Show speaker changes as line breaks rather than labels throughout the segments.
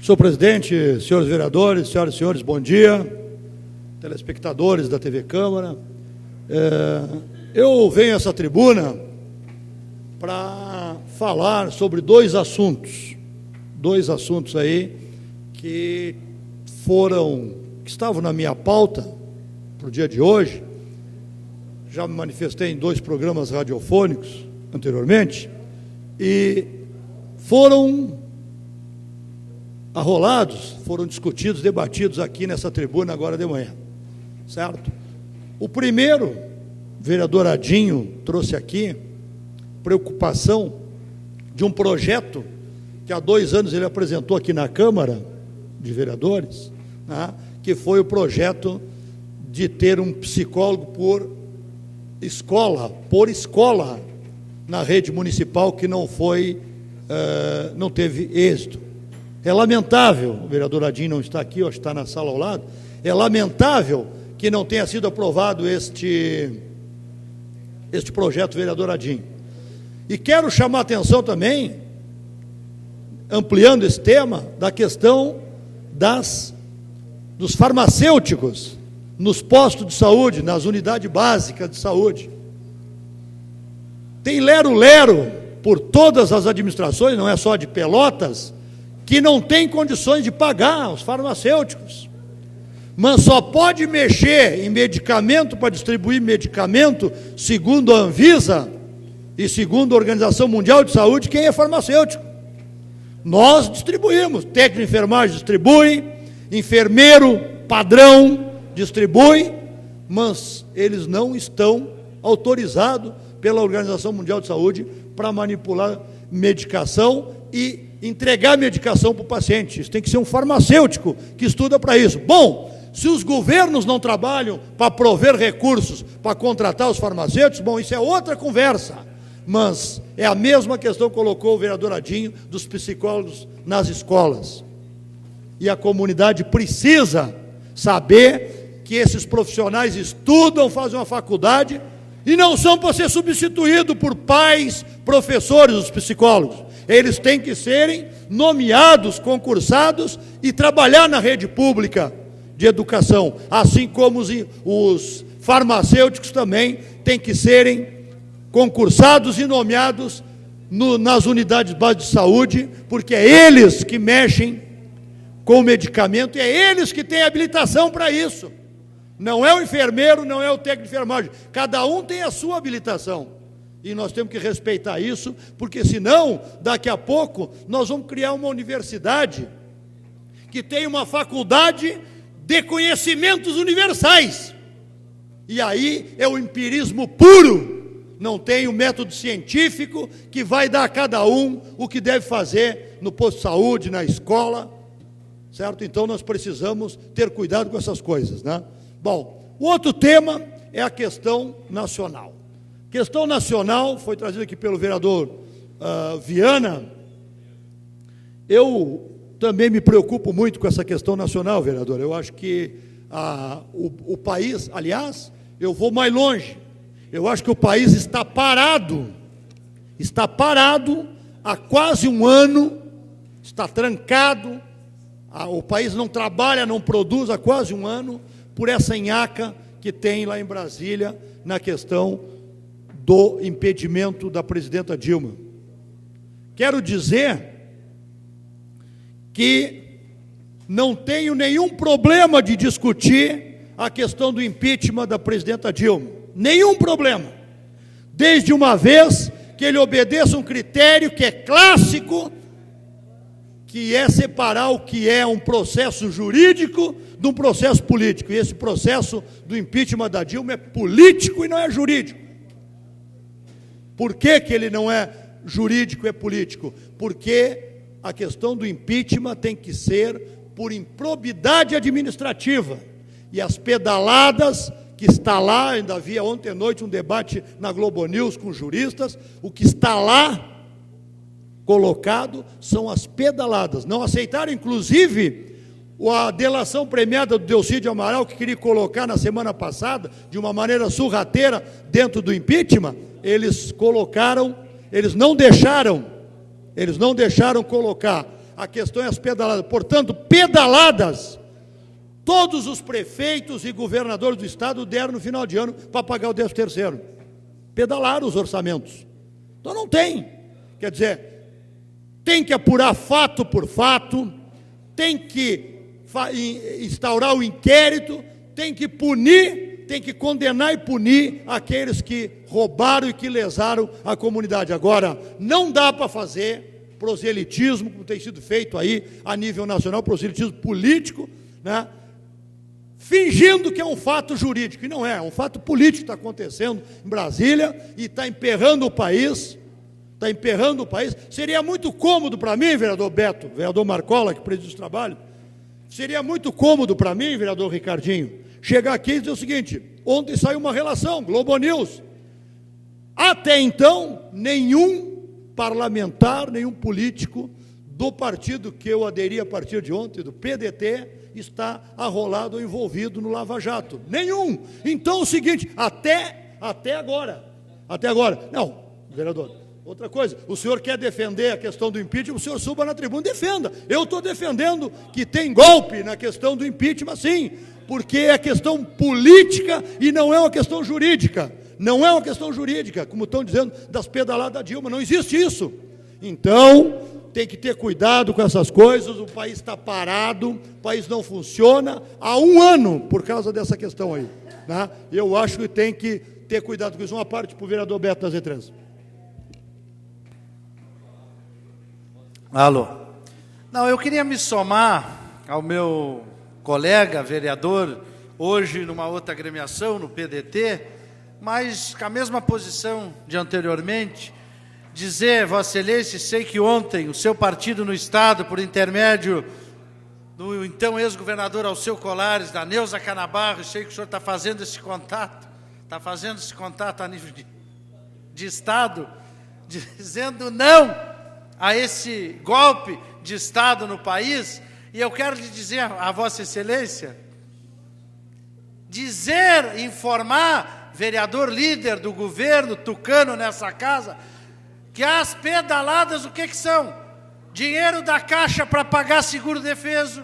Senhor presidente, senhores vereadores, senhoras e senhores, bom dia. Telespectadores da TV Câmara. Eu venho a essa tribuna para falar sobre dois assuntos aí que estavam na minha pauta para o dia de hoje. Já me manifestei em 2 programas radiofônicos anteriormente e foram arrolados, foram discutidos, debatidos aqui nessa tribuna agora de manhã, certo? O primeiro, o vereador Adinho trouxe aqui preocupação de um projeto que há 2 anos ele apresentou aqui na Câmara de Vereadores, né, que foi o projeto de ter um psicólogo por escola na rede municipal, que não teve êxito. É lamentável, o vereador Adinho não está aqui, está na sala ao lado, é lamentável que não tenha sido aprovado este projeto, vereador Adinho. E quero chamar a atenção também, ampliando esse tema, da questão dos farmacêuticos nos postos de saúde, nas unidades básicas de saúde. Tem lero-lero por todas as administrações, não é só de Pelotas, que não tem condições de pagar os farmacêuticos, mas só pode mexer em medicamento para distribuir medicamento, segundo a Anvisa e segundo a Organização Mundial de Saúde, quem é farmacêutico. Nós distribuímos, técnico de enfermagem distribui, enfermeiro padrão distribui, mas eles não estão autorizados pela Organização Mundial de Saúde para manipular medicação e entregar medicação para o paciente. Isso tem que ser um farmacêutico que estuda para isso. Bom, se os governos não trabalham para prover recursos para contratar os farmacêuticos, bom, isso é outra conversa, mas é a mesma questão que colocou o vereador Adinho dos psicólogos nas escolas. E a comunidade precisa saber que esses profissionais estudam, fazem uma faculdade e não são para ser substituídos por pais, professores, os psicólogos. Eles têm que serem nomeados, concursados e trabalhar na rede pública de educação, assim como os farmacêuticos também têm que serem concursados e nomeados nas unidades básicas de saúde, porque é eles que mexem com o medicamento e é eles que têm habilitação para isso. Não é o enfermeiro, não é o técnico de enfermagem, cada um tem a sua habilitação. E nós temos que respeitar isso, porque senão, daqui a pouco, nós vamos criar uma universidade que tem uma faculdade de conhecimentos universais. E aí é o empirismo puro, não tem o método científico que vai dar a cada um o que deve fazer no posto de saúde, na escola, certo? Então nós precisamos ter cuidado com essas coisas, né? Bom, o outro tema é a questão nacional. Questão nacional, foi trazida aqui pelo vereador Viana. Eu também me preocupo muito com essa questão nacional, vereador. Eu acho que o país, aliás, eu vou mais longe. Eu acho que o país está parado há quase um ano, está trancado, o país não trabalha, não produz há quase um ano, por essa nhaca que tem lá em Brasília, na questão do impedimento da presidenta Dilma. Quero dizer que não tenho nenhum problema de discutir a questão do impeachment da presidenta Dilma, nenhum problema, desde uma vez que ele obedeça um critério que é clássico, que é separar o que é um processo jurídico de um processo político, e esse processo do impeachment da Dilma é político e não é jurídico. Por que ele não é jurídico e é político? Porque a questão do impeachment tem que ser por improbidade administrativa. E as pedaladas que está lá, ainda havia ontem à noite um debate na Globo News com juristas, o que está lá colocado são as pedaladas. Não aceitaram, inclusive, a delação premiada do Delcídio Amaral, que queria colocar na semana passada, de uma maneira surrateira, dentro do impeachment. Eles não deixaram colocar A questão é as pedaladas. Portanto, pedaladas, todos os prefeitos e governadores do Estado deram no final de ano para pagar o 13º. Pedalaram os orçamentos. Então não tem. Quer dizer, tem que apurar fato por fato, tem que instaurar o inquérito, tem que punir, tem que condenar e punir aqueles que roubaram e que lesaram a comunidade. Agora, não dá para fazer proselitismo, como tem sido feito aí a nível nacional, proselitismo político, né? Fingindo que é um fato jurídico, e não é, é um fato político que está acontecendo em Brasília e está emperrando o país, Seria muito cômodo para mim, vereador Beto, vereador Marcola, que preside o trabalho, seria muito cômodo para mim, vereador Ricardinho, chegar aqui e dizer o seguinte: ontem saiu uma relação, Globo News, até então, nenhum parlamentar, nenhum político do partido que eu aderi a partir de ontem, do PDT, está arrolado ou envolvido no Lava Jato. Nenhum. Então é o seguinte, até agora. Não, vereador, outra coisa, o senhor quer defender a questão do impeachment, o senhor suba na tribuna e defenda. Eu estou defendendo que tem golpe na questão do impeachment, sim, porque é questão política e não é uma questão jurídica. Não é uma questão jurídica, como estão dizendo das pedaladas da Dilma, não existe isso. Então, tem que ter cuidado com essas coisas, o país está parado, o país não funciona há 1 ano por causa dessa questão aí, né? Eu acho que tem que ter cuidado com isso. Uma parte para o vereador Beto das E3.
Alô. Não, eu queria me somar ao meu colega vereador, hoje numa outra agremiação, no PDT, mas com a mesma posição de anteriormente, dizer, Vossa Excelência, sei que ontem o seu partido no Estado, por intermédio do então ex-governador Alceu Colares, da Neuza Canabarro, sei que o senhor está fazendo esse contato, a nível de Estado, dizendo não a esse golpe de Estado no país. E eu quero lhe dizer a Vossa Excelência, informar, vereador líder do governo tucano nessa casa, que as pedaladas, o que são? Dinheiro da Caixa para pagar seguro-defeso,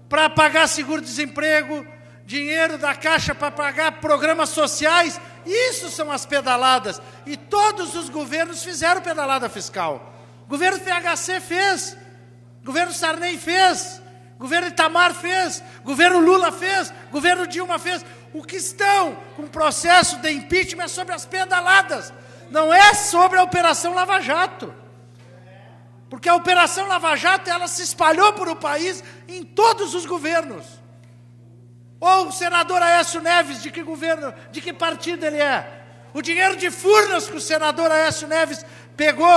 para pagar seguro-desemprego, dinheiro da Caixa para pagar programas sociais, isso são as pedaladas. E todos os governos fizeram pedalada fiscal. O governo FHC fez, o governo Sarney fez, o governo Itamar fez, o governo Lula fez, o governo Dilma fez. O que estão com o processo de impeachment é sobre as pedaladas. Não é sobre a Operação Lava Jato, porque a Operação Lava Jato ela se espalhou por o país em todos os governos. Ou o senador Aécio Neves, de que governo, de que partido ele é? O dinheiro de Furnas que o senador Aécio Neves pegou,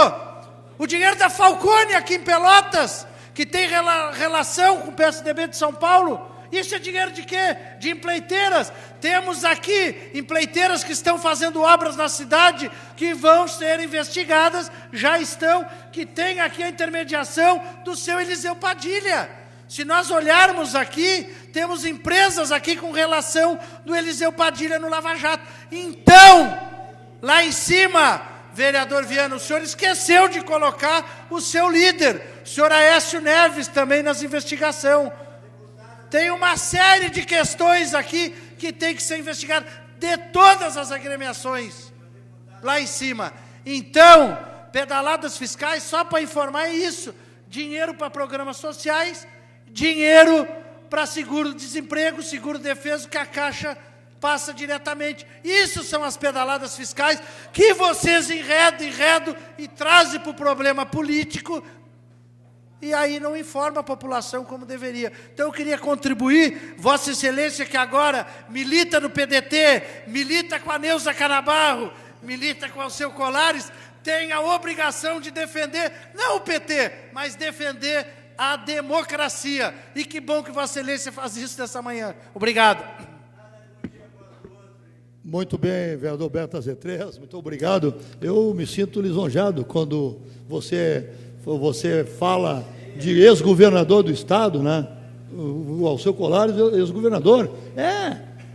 o dinheiro da Falcone aqui em Pelotas, que tem relação com o PSDB de São Paulo. Isso é dinheiro de quê? De empreiteiras. Temos aqui empreiteiras que estão fazendo obras na cidade, que vão ser investigadas, já estão, que tem aqui a intermediação do seu Eliseu Padilha. Se nós olharmos aqui, temos empresas aqui com relação do Eliseu Padilha no Lava Jato. Então, lá em cima, vereador Viana, o senhor esqueceu de colocar o seu líder, o senhor Aécio Neves, também nas investigações. Tem uma série de questões aqui que tem que ser investigada de todas as agremiações lá em cima. Então, pedaladas fiscais, só para informar, é isso: dinheiro para programas sociais, dinheiro para seguro-desemprego, seguro-defeso, que a Caixa passa diretamente. Isso são as pedaladas fiscais que vocês enredam e trazem para o problema político, e aí não informa a população como deveria. Então eu queria contribuir, Vossa Excelência, que agora milita no PDT, milita com a Neuza Canabarro, milita com o Alceu Colares, tem a obrigação de defender, não o PT, mas defender a democracia. E que bom que Vossa Excelência faz isso nessa manhã. Obrigado.
Muito bem, vereador Beto Z3, muito obrigado. Eu me sinto lisonjado quando você fala de ex-governador do Estado, né? O Alceu Colares, ex-governador.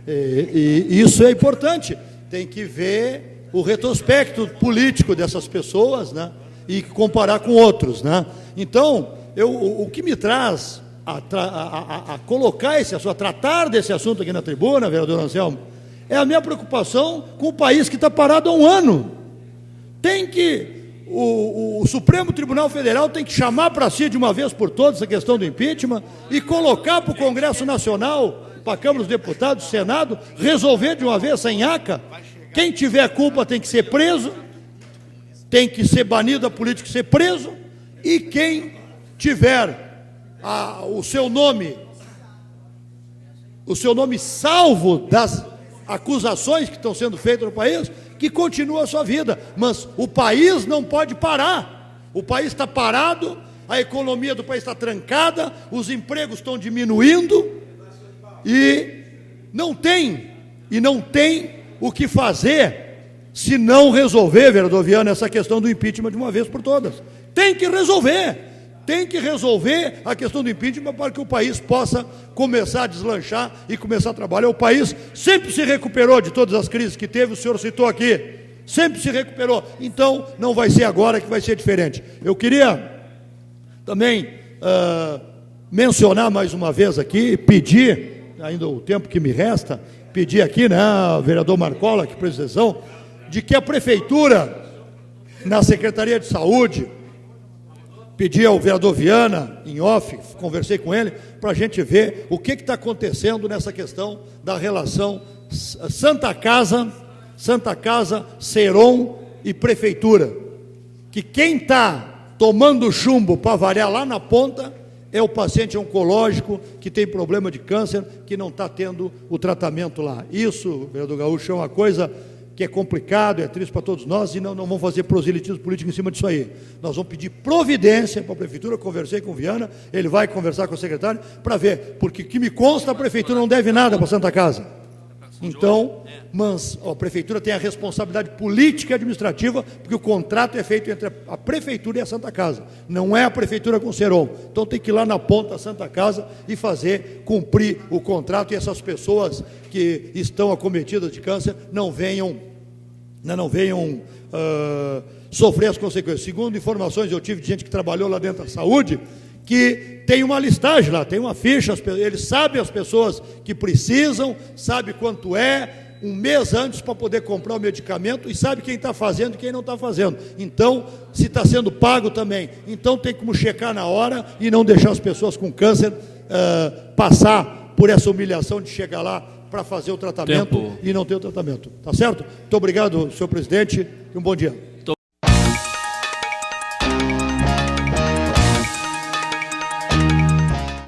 E isso é importante. Tem que ver o retrospecto político dessas pessoas, né? E comparar com outros, né? Então, o que me traz a colocar esse assunto, a tratar desse assunto aqui na tribuna, vereador Anselmo, é a minha preocupação com o país que está parado há um ano. Tem que... O Supremo Tribunal Federal tem que chamar para si de uma vez por todas essa questão do impeachment e colocar para o Congresso Nacional, para a Câmara dos Deputados, Senado, resolver de uma vez sem aca. Quem tiver culpa tem que ser preso, tem que ser banido da política e ser preso, e quem tiver o seu nome salvo das acusações que estão sendo feitas no país, que continua a sua vida, mas o país não pode parar. O país está parado, a economia do país está trancada, os empregos estão diminuindo e não tem o que fazer se não resolver, vereador Viana, essa questão do impeachment de uma vez por todas. Tem que resolver a questão do impeachment para que o país possa começar a deslanchar e começar a trabalhar. O país sempre se recuperou de todas as crises que teve, o senhor citou aqui, sempre se recuperou, então não vai ser agora que vai ser diferente. Eu queria também mencionar mais uma vez aqui, pedir, ainda o tempo que me resta, pedir aqui, né, vereador Marcola, que precisão, de que a Prefeitura, na Secretaria de Saúde, pedi ao vereador Viana, em off, conversei com ele, para a gente ver o que está acontecendo nessa questão da relação Santa Casa, Serom e Prefeitura. Que quem está tomando chumbo para variar lá na ponta é o paciente oncológico que tem problema de câncer, que não está tendo o tratamento lá. Isso, vereador Gaúcho, é uma coisa que é complicado, é triste para todos nós, e não vamos fazer proselitismo político em cima disso aí. Nós vamos pedir providência para a Prefeitura, conversei com o Viana, ele vai conversar com o secretário, para ver, porque que me consta, a Prefeitura não deve nada para a Santa Casa. Então, mas a Prefeitura tem a responsabilidade política e administrativa, porque o contrato é feito entre a Prefeitura e a Santa Casa, não é a Prefeitura com o Serom. Então tem que ir lá na ponta da Santa Casa e fazer cumprir o contrato, e essas pessoas que estão acometidas de câncer não venham sofrer as consequências. Segundo informações eu tive de gente que trabalhou lá dentro da saúde, que tem uma listagem lá, tem uma ficha, eles sabem as pessoas que precisam, sabe quanto é, um mês antes para poder comprar o medicamento, e sabe quem está fazendo e quem não está fazendo. Então, se está sendo pago também. Então tem como checar na hora e não deixar as pessoas com câncer passar por essa humilhação de chegar lá para fazer o tratamento e não ter o tratamento. Tá certo? Muito obrigado, senhor presidente, e um bom dia.